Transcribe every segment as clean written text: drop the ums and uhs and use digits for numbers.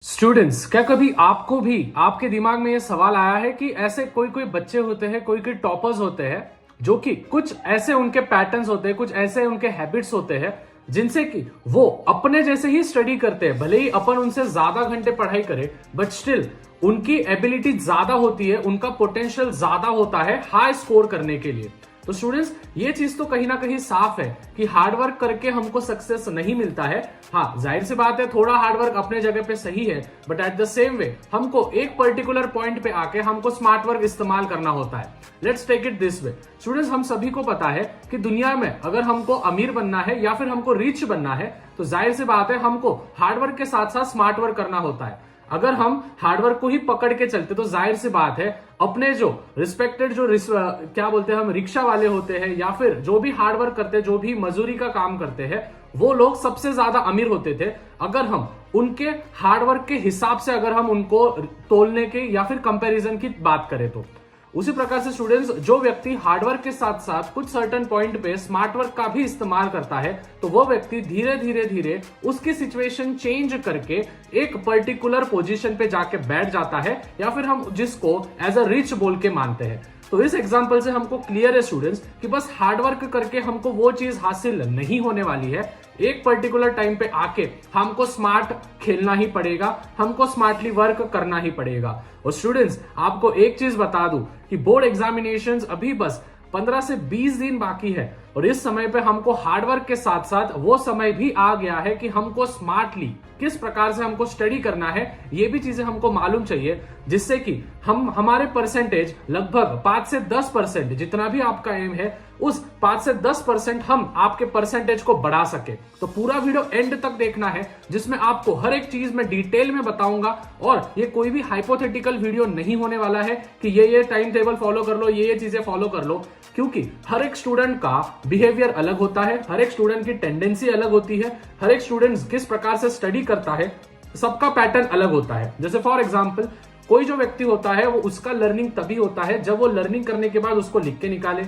Students, क्या कभी आपको भी आपके दिमाग में ये सवाल आया है कि ऐसे कोई कोई बच्चे होते हैं, कोई कोई टॉपर्स होते हैं जो कि कुछ ऐसे उनके पैटर्न्स होते हैं, कुछ ऐसे उनके हैबिट्स होते हैं जिनसे कि वो अपने जैसे ही स्टडी करते हैं, भले ही अपन उनसे ज्यादा घंटे पढ़ाई करे बट स्टिल उनकी एबिलिटी ज्यादा होती है, उनका पोटेंशियल ज्यादा होता है हाई स्कोर करने के लिए। तो स्टूडेंट्स, ये चीज तो कहीं ना कहीं साफ है कि हार्डवर्क करके हमको सक्सेस नहीं मिलता है। हाँ, जाहिर सी बात है, थोड़ा हार्डवर्क अपने जगह पे सही है, but at the same way हमको एक पर्टिकुलर पॉइंट पे आके हमको स्मार्ट वर्क इस्तेमाल करना होता है। Let's take it this way. Students, हम सभी को पता है कि दुनिया में अगर हमको अमीर बनना है या फिर हमको रिच बनना है तो जाहिर सी बात है हमको हार्डवर्क के साथ साथ स्मार्ट वर्क करना होता है। अगर हम हार्डवर्क को ही पकड़ के चलते तो जाहिर सी बात है अपने जो रिस्पेक्टेड क्या बोलते हैं हम, रिक्शा वाले होते हैं या फिर जो भी हार्डवर्क करते हैं, जो भी मजदूरी का काम करते हैं, वो लोग सबसे ज्यादा अमीर होते थे अगर हम उनके हार्डवर्क के हिसाब से अगर हम उनको तोलने के या फिर कंपैरिजन की बात करें तो। उसी प्रकार से स्टूडेंट्स, जो व्यक्ति हार्डवर्क के साथ साथ कुछ सर्टेन पॉइंट पे स्मार्ट वर्क का भी इस्तेमाल करता है तो वो व्यक्ति धीरे धीरे धीरे उसकी सिचुएशन चेंज करके एक पर्टिकुलर पोजीशन पे जाके बैठ जाता है, या फिर हम जिसको एज अ रिच बोल के मानते हैं। तो इस एग्जांपल से हमको क्लियर है स्टूडेंट्स कि बस हार्डवर्क करके हमको वो चीज हासिल नहीं होने वाली है। एक पर्टिकुलर टाइम पे आके हमको स्मार्ट खेलना ही पड़ेगा, हमको स्मार्टली वर्क करना ही पड़ेगा। और स्टूडेंट्स, आपको एक चीज बता दूं कि बोर्ड एग्जामिनेशंस अभी बस 15 से 20 दिन बाकी है और इस समय पे हमको हार्डवर्क के साथ साथ वो समय भी आ गया है कि हमको स्मार्टली किस प्रकार से हमको स्टडी करना है, ये भी चीजें हमको मालूम चाहिए, जिससे कि हम हमारे परसेंटेज लगभग 5 से 10% जितना भी आपका एम है उस 5 से 10% हम आपके परसेंटेज को बढ़ा सके। तो पूरा वीडियो एंड तक देखना है, जिसमें आपको हर एक चीज में डिटेल में बताऊंगा। और ये कोई भी हाइपोथेटिकल वीडियो नहीं होने वाला है कि ये टाइम टेबल फॉलो कर लो, ये चीजें फॉलो कर लो, क्योंकि हर एक स्टूडेंट का बिहेवियर अलग होता है, हर एक स्टूडेंट की टेंडेंसी अलग होती है, हर एक स्टूडेंट किस प्रकार से स्टडी करता है, सबका पैटर्न अलग होता है। जैसे फॉर एग्जांपल, कोई जो व्यक्ति होता है वो उसका लर्निंग तभी होता है जब वो लर्निंग करने के बाद उसको लिख के निकाले।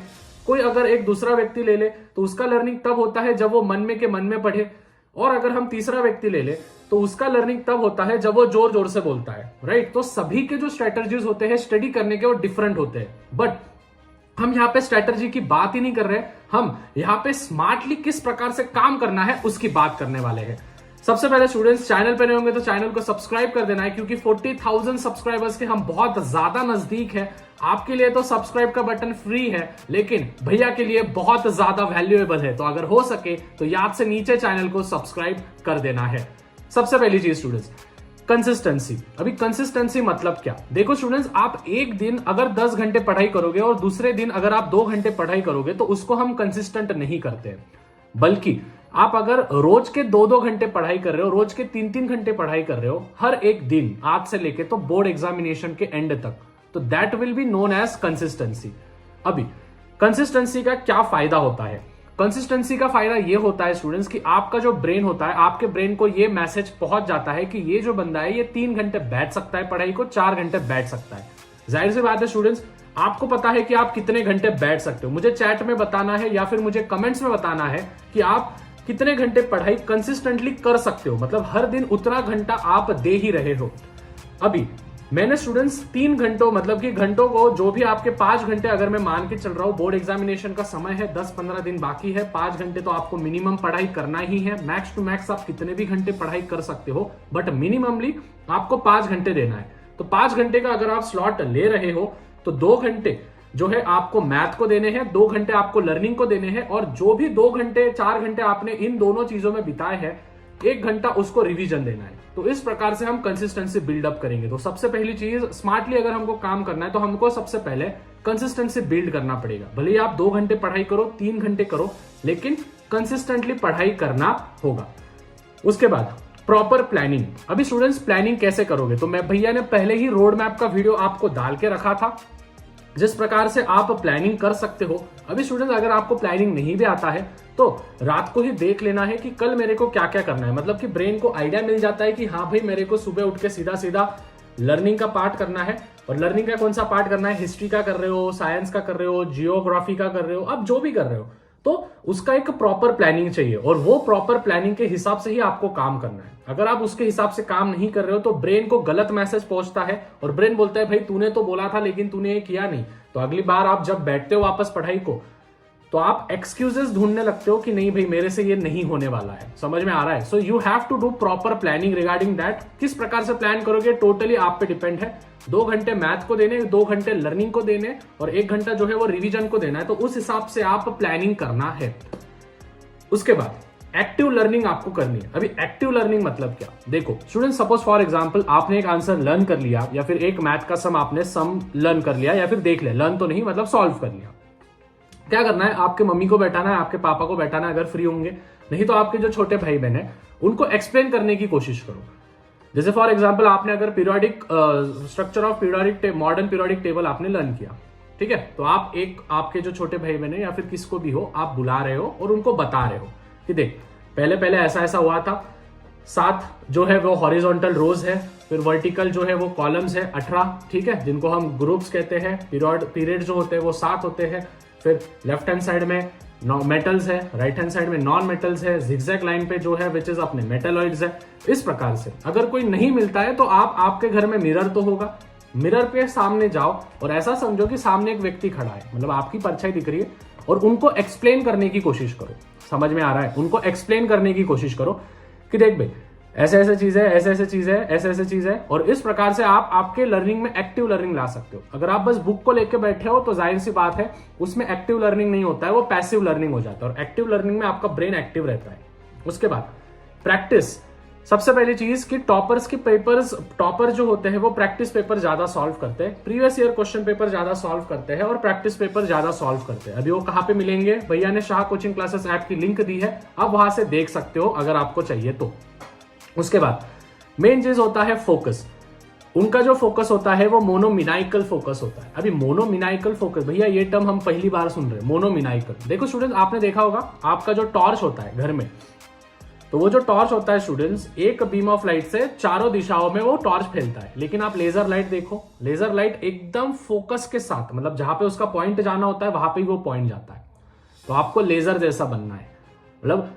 कोई अगर एक दूसरा व्यक्ति ले ले तो उसका लर्निंग तब होता है जब वो मन में के मन में पढ़े। और अगर हम तीसरा व्यक्ति ले ले तो उसका लर्निंग तब होता है जब वो जोर जोर से बोलता है, राइट। तो सभी के जो स्ट्रेटजीज होते हैं स्टडी करने के वो डिफरेंट होते हैं, बट हम यहाँ पे स्ट्रेटजी की बात ही नहीं कर रहे, हम यहाँ पे स्मार्टली किस प्रकार से काम करना है उसकी बात करने वाले हैं। सबसे पहले स्टूडेंट्स, चैनल पे नहीं होंगे तो चैनल को सब्सक्राइब कर देना है, क्योंकि 40,000 सब्सक्राइबर्स के हम बहुत ज्यादा नजदीक है। आपके लिए तो सब्सक्राइब का बटन फ्री है, लेकिन भैया के लिए बहुत ज्यादा वैल्यूएबल है। तो अगर हो सके तो याद से नीचे चैनल को सब्सक्राइब कर देना है। सबसे पहली चीज स्टूडेंट्स, कंसिस्टेंसी। अभी कंसिस्टेंसी मतलब क्या? देखो स्टूडेंट्स, आप एक दिन अगर 10 घंटे पढ़ाई करोगे और दूसरे दिन अगर आप 2 घंटे पढ़ाई करोगे तो उसको हम कंसिस्टेंट नहीं करते, बल्कि आप अगर रोज के 2-2 घंटे पढ़ाई कर रहे हो, रोज के 3-3 घंटे पढ़ाई कर रहे हो हर एक दिन, आज से लेके तो बोर्ड एग्जामिनेशन के एंड तक, तो that will be known as consistency. अभी कंसिस्टेंसी का क्या फायदा होता है? कंसिस्टेंसी का फायदा ये होता है स्टूडेंट्स कि आपका जो ब्रेन होता है, आपके ब्रेन को ये मैसेज पहुंच जाता है कि ये जो बंदा है ये 3 घंटे बैठ सकता है पढ़ाई को, 4 घंटे बैठ सकता है। जाहिर सी बात है स्टूडेंट्स, आपको पता है कि आप कितने घंटे बैठ सकते हो। मुझे चैट में बताना है या फिर मुझे कमेंट्स में बताना है कि आप कितने घंटे पढ़ाई कंसिस्टेंटली कर सकते हो, मतलब हर दिन उतना घंटा आप दे ही रहे हो। अभी मैंने स्टूडेंट्स 3 घंटों, मतलब कि घंटों को जो भी आपके 5 घंटे अगर मैं मान के चल रहा हूं, बोर्ड एग्जामिनेशन का समय है, 10-15 दिन बाकी है, 5 घंटे तो आपको मिनिमम पढ़ाई करना ही है। मैक्स टू मैक्स आप कितने भी घंटे पढ़ाई कर सकते हो, बट मिनिममली आपको 5 घंटे देना है। तो 5 घंटे का अगर आप स्लॉट ले रहे हो तो 2 घंटे जो है आपको मैथ को देने हैं, 2 घंटे आपको लर्निंग को देने हैं, और जो भी 2 घंटे 4 घंटे आपने इन दोनों चीजों में बिताए हैं, 1 घंटा उसको रिवीजन देना है। तो इस प्रकार से हम कंसिस्टेंसी बिल्डअप करेंगे। तो सबसे पहली चीज, स्मार्टली अगर हमको काम करना है तो हमको सबसे पहले कंसिस्टेंसी बिल्ड करना पड़ेगा। भले ही आप 2 घंटे पढ़ाई करो, 3 घंटे करो, लेकिन कंसिस्टेंटली पढ़ाई करना होगा। उसके बाद प्रॉपर प्लानिंग। अभी स्टूडेंट्स, प्लानिंग कैसे करोगे? तो मैं भैया ने पहले ही रोड मैप का वीडियो आपको डाल के रखा था, जिस प्रकार से आप प्लानिंग कर सकते हो। अभी स्टूडेंट्स, अगर आपको प्लानिंग नहीं भी आता है तो रात को ही देख लेना है कि कल मेरे को क्या क्या करना है, मतलब कि ब्रेन को आइडिया मिल जाता है कि हाँ भाई, मेरे को सुबह उठ के सीधा सीधा लर्निंग का पार्ट करना है। और लर्निंग का कौन सा पार्ट करना है? हिस्ट्री का कर रहे हो, साइंस का कर रहे हो, जियोग्राफी का कर रहे हो, अब जो भी कर रहे हो, तो उसका एक प्रॉपर प्लानिंग चाहिए और वो प्रॉपर प्लानिंग के हिसाब से ही आपको काम करना है। अगर आप उसके हिसाब से काम नहीं कर रहे हो तो ब्रेन को गलत मैसेज पहुंचता है और ब्रेन बोलता है भाई तूने तो बोला था लेकिन तूने ये किया नहीं। तो अगली बार आप जब बैठते हो वापस पढ़ाई को तो आप एक्सक्यूजेस ढूंढने लगते हो कि नहीं भाई मेरे से ये नहीं होने वाला है। समझ में आ रहा है? So you have to do proper planning regarding that. किस प्रकार से प्लान करोगे टोटली आप पे डिपेंड है। 2 घंटे मैथ को देने, 2 घंटे लर्निंग को देने और 1 घंटा जो है वो रिवीजन को देना है। तो उस हिसाब से आप प्लानिंग करना है। उसके बाद एक्टिव लर्निंग आपको करनी है। अभी एक्टिव लर्निंग मतलब क्या? देखो स्टूडेंट, सपोज फॉर एग्जांपल आपने एक आंसर लर्न कर लिया या फिर एक मैथ का सम आपने सम लर्न कर लिया या फिर देख लिया, लर्न तो नहीं मतलब सॉल्व कर लिया। क्या करना है? आपके मम्मी को बैठाना है, आपके पापा को बैठाना है अगर फ्री होंगे, नहीं तो आपके जो छोटे भाई बहन है उनको एक्सप्लेन करने की कोशिश करो। जैसे फॉर एग्जांपल आपने अगर periodic structure of periodic modern periodic table आपने लर्न किया, ठीक है, तो आप एक आपके जो छोटे भाई बहन है या फिर किसको भी हो आप बुला रहे हो और उनको बता रहे हो कि देख पहले पहले ऐसा ऐसा हुआ था, 7 जो है वो हॉरिजॉन्टल रोज है, फिर वर्टिकल जो है वो कॉलम्स है 18, ठीक है, जिनको हम ग्रुप्स कहते हैं। पीरियड जो होते हैं वो 7 होते हैं। फिर लेफ्ट हैंड साइड में मेटल्स है, राइट हैंड साइड में नॉन मेटल्स है, जिगजैग लाइन पे जो है विच इज अपने मेटलॉइड्स है। इस प्रकार से अगर कोई नहीं मिलता है तो आप आपके घर में मिरर तो होगा, मिरर पे सामने जाओ और ऐसा समझो कि सामने एक व्यक्ति खड़ा है, मतलब आपकी परछाई दिख रही है और उनको एक्सप्लेन करने की कोशिश करो। समझ में आ रहा है? उनको एक्सप्लेन करने की कोशिश करो कि देख भाई ऐसे ऐसे चीज है, ऐसे ऐसे चीज है, ऐसे ऐसे चीज है। और इस प्रकार से आप आपके लर्निंग में एक्टिव लर्निंग ला सकते हो। अगर आप बस बुक को लेके बैठे हो तो जाहिर सी बात है उसमें एक्टिव लर्निंग नहीं होता है, वो पैसिव लर्निंग हो जाता है। और एक्टिव लर्निंग में आपका ब्रेन एक्टिव रहता है। उसके बाद प्रैक्टिस। सबसे पहली चीज कि टॉपर्स के पेपर्स, टॉपर जो होते हैं वो प्रैक्टिस पेपर ज्यादा सॉल्व करते हैं, प्रीवियस ईयर क्वेश्चन पेपर ज्यादा सॉल्व करते हैं और प्रैक्टिस पेपर ज्यादा सॉल्व करते हैं। अभी वो कहां पे मिलेंगे? भैया ने शाह कोचिंग क्लासेस ऐप की लिंक दी है, आप वहां से देख सकते हो अगर आपको चाहिए तो। उसके बाद मेन चीज होता है फोकस। उनका जो फोकस होता है वो मोनोमिनाइकल फोकस होता है। अभी मोनोमिनाइकल फोकस, भैया ये टर्म हम पहली बार सुन रहे हैं, मोनोमिनाइकल। देखो स्टूडेंट्स, आपने देखा होगा आपका जो टॉर्च होता है घर में, तो वो जो टॉर्च होता है स्टूडेंट्स, एक बीम ऑफ लाइट से चारों दिशाओं में वो टॉर्च फैलता है। लेकिन आप लेजर लाइट देखो, लेजर लाइट एकदम फोकस के साथ, मतलब जहां पे उसका पॉइंट जाना होता है वहां पे वो पॉइंट जाता है। तो आपको लेजर जैसा बनना है, मतलब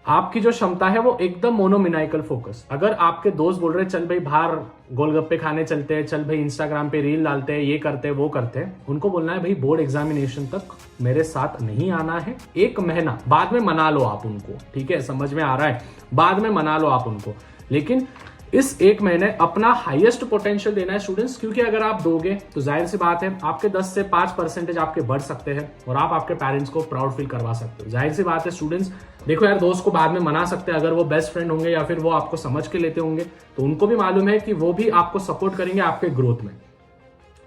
आपकी जो क्षमता है वो एकदम मोनोमिनाइकल फोकस। अगर आपके दोस्त बोल रहे चल भाई बाहर गोलगप्पे खाने चलते हैं, चल भाई इंस्टाग्राम पे रील डालते हैं, ये करते हैं वो करते हैं, उनको बोलना है भाई बोर्ड एग्जामिनेशन तक मेरे साथ नहीं आना है, 1 महीना बाद में मना लो आप उनको, ठीक है, समझ में आ रहा है, बाद में मना लो आप उनको, लेकिन इस 1 महीने अपना हाईएस्ट पोटेंशियल देना है स्टूडेंट्स। क्योंकि अगर आप दोगे तो जाहिर सी बात है आपके 10 से 5% आपके बढ़ सकते हैं और आप आपके पेरेंट्स को प्राउड फील करवा सकते हो। जाहिर सी बात है स्टूडेंट्स, देखो यार दोस्त को बाद में मना सकते हैं, अगर वो बेस्ट फ्रेंड होंगे या फिर वो आपको समझ के लेते होंगे तो उनको भी मालूम है कि वो भी आपको सपोर्ट करेंगे आपके ग्रोथ में।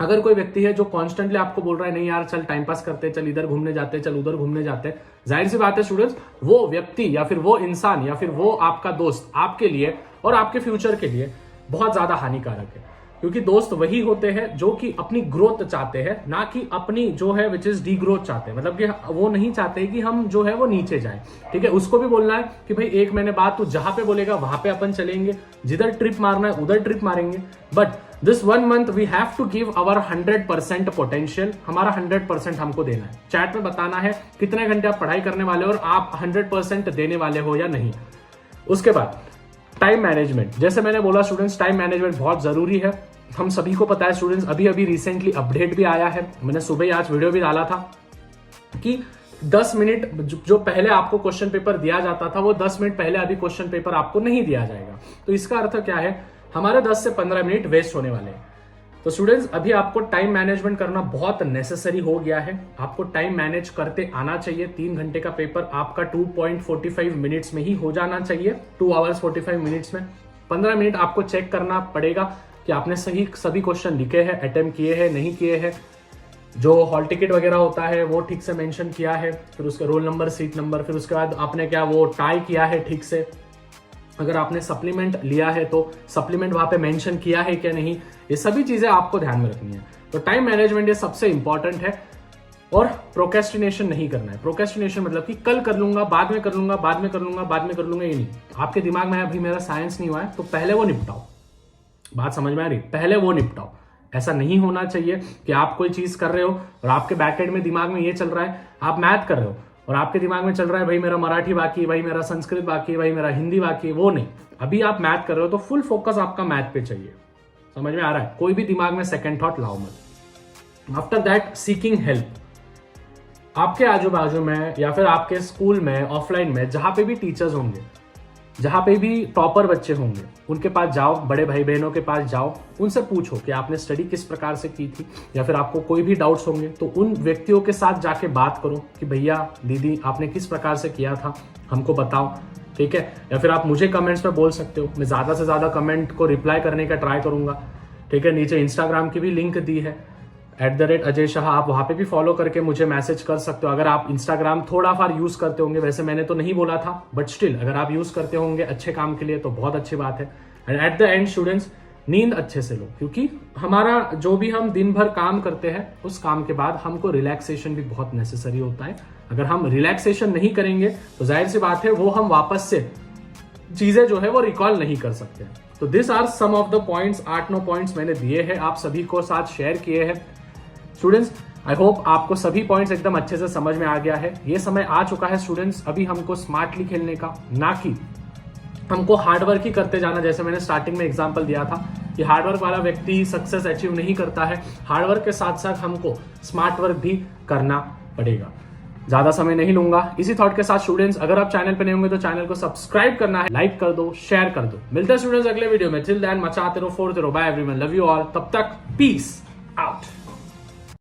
अगर कोई व्यक्ति है जो कॉन्स्टेंटली आपको बोल रहा है नहीं यार चल टाइम पास करते, चल इधर घूमने जाते, चल उधर घूमने जाते, जाहिर सी बात है स्टूडेंट्स वो व्यक्ति या फिर वो इंसान या फिर वो आपका दोस्त आपके लिए और आपके फ्यूचर के लिए बहुत ज्यादा हानिकारक है। क्योंकि दोस्त वही होते हैं जो कि अपनी ग्रोथ चाहते हैं, ना कि अपनी जो है विच इज डी ग्रोथ चाहते हैं। मतलब कि वो नहीं चाहते कि हम जो है वो नीचे जाएं, ठीक है। उसको भी बोलना है कि भाई 1 महीने बाद तू जहां पे बोलेगा वहां पे अपन चलेंगे, जिधर ट्रिप मारना है उधर ट्रिप मारेंगे, but this 1 month we have to give our 100% potential. हमारा 100% हमको देना है। चैट में बताना है कितने घंटे आप पढ़ाई करने वाले हो और आप 100% देने वाले हो या नहीं। उसके बाद टाइम मैनेजमेंट। जैसे मैंने बोला स्टूडेंट्स, टाइम मैनेजमेंट बहुत जरूरी है, हम सभी को पता है स्टूडेंट्स। अभी अभी रिसेंटली अपडेट भी आया है, मैंने सुबह ही आज वीडियो भी डाला था कि 10 मिनट जो पहले आपको क्वेश्चन पेपर दिया जाता था वो 10 मिनट पहले अभी क्वेश्चन पेपर आपको नहीं दिया जाएगा। तो इसका अर्थ क्या है, हमारे 10 से 15 मिनट वेस्ट होने वाले हैं। तो स्टूडेंट्स अभी आपको टाइम मैनेजमेंट करना बहुत नेसेसरी हो गया है। आपको टाइम मैनेज करते आना चाहिए। 3 घंटे का पेपर आपका 2.45 मिनट्स में ही हो जाना चाहिए, 2 आवर्स 45 मिनट्स में। 15 मिनट आपको चेक करना पड़ेगा कि आपने सभी क्वेश्चन लिखे हैं, अटेम्प्ट किए हैं, नहीं किए हैं, जो हॉल टिकट वगैरह होता है वो ठीक से मेंशन किया है, फिर उसका रोल नंबर, सीट नंबर, फिर उसके बाद आपने क्या वो टाई किया है ठीक से, अगर आपने सप्लीमेंट लिया है तो सप्लीमेंट वहां पे मेंशन किया है क्या नहीं, ये सभी चीजें आपको ध्यान में रखनी है। तो टाइम मैनेजमेंट ये सबसे इंपॉर्टेंट है और प्रोक्रेस्टिनेशन नहीं करना है। प्रोक्रेस्टिनेशन मतलब कि कल कर लूंगा, बाद में कर लूंगा, बाद में कर लूंगा, बाद में कर लूंगा, ये नहीं। आपके दिमाग में अभी मेरा साइंस नहीं हुआ है तो पहले वो निपटाओ। बात समझ में आ रही? पहले वो निपटाओ। ऐसा नहीं होना चाहिए कि आप कोई चीज कर रहे हो और आपके बैक एंड में दिमाग में ये चल रहा है, आप मैथ कर रहे हो और आपके दिमाग में चल रहा है भाई मेरा मराठी बाकी है, भाई मेरा संस्कृत बाकी है, भाई मेरा हिंदी बाकी है, वो नहीं। अभी आप मैथ कर रहे हो तो फुल फोकस आपका मैथ पे चाहिए। समझ में आ रहा है? कोई भी दिमाग में सेकंड थॉट लाओ मत। After that seeking help. आपके आजू बाजू में या फिर आपके स्कूल में, ऑफलाइन में, जहां पे भी टीचर्स होंगे, जहां पे भी टॉपर बच्चे होंगे, उनके पास जाओ, बड़े भाई बहनों के पास जाओ, उनसे पूछो कि आपने स्टडी किस प्रकार से की थी, या फिर आपको कोई भी डाउट्स होंगे तो उन व्यक्तियों के साथ जाके बात करो कि भैया दीदी आपने किस प्रकार से किया था, हमको बताओ। ठीक है? या फिर आप मुझे कमेंट्स में बोल सकते हो, मैं ज्यादा से ज्यादा कमेंट को रिप्लाई करने का ट्राई करूंगा। ठीक है? नीचे इंस्टाग्राम की भी लिंक दी है @अजय शाह, आप वहां पे भी फॉलो करके मुझे मैसेज कर सकते हो। अगर आप इंस्टाग्राम थोड़ा फार यूज करते होंगे, वैसे मैंने तो नहीं बोला था, बट स्टिल अगर आप यूज करते होंगे अच्छे काम के लिए तो बहुत अच्छी बात है। And at the end students, नींद अच्छे से लो, क्योंकि हमारा जो भी हम दिन भर काम करते हैं उस काम के बाद हमको रिलैक्सेशन भी बहुत नेसेसरी होता है। अगर हम रिलैक्सेशन नहीं करेंगे तो जाहिर सी बात है वो हम वापस से चीजें जो है वो रिकॉल नहीं कर सकते। तो this are some of the points, 8-9 points मैंने दिए हैं, आप सभी को साथ शेयर किए हैं। स्टूडेंट्स, आई होप आपको सभी पॉइंट्स एकदम अच्छे से समझ में आ गया है। ये समय आ चुका है स्टूडेंट्स अभी हमको स्मार्टली खेलने का, ना कि हमको हार्डवर्क ही करते जाना। जैसे मैंने स्टार्टिंग में एग्जांपल दिया था कि हार्डवर्क वाला व्यक्ति सक्सेस अचीव नहीं करता है, हार्डवर्क के साथ साथ हमको स्मार्ट वर्क भी करना पड़ेगा। ज्यादा समय नहीं लूंगा। इसी थॉट के साथ स्टूडेंट्स, अगर आप चैनल पे नहीं होंगे तो चैनल को सब्सक्राइब करना है, लाइक कर दो, शेयर कर दो। मिलते हैं स्टूडेंट्स अगले वीडियो में। टिल देन मचाते रहो, फोड़ते रहो। Bye everyone, love you all. तब तक पीस आउट।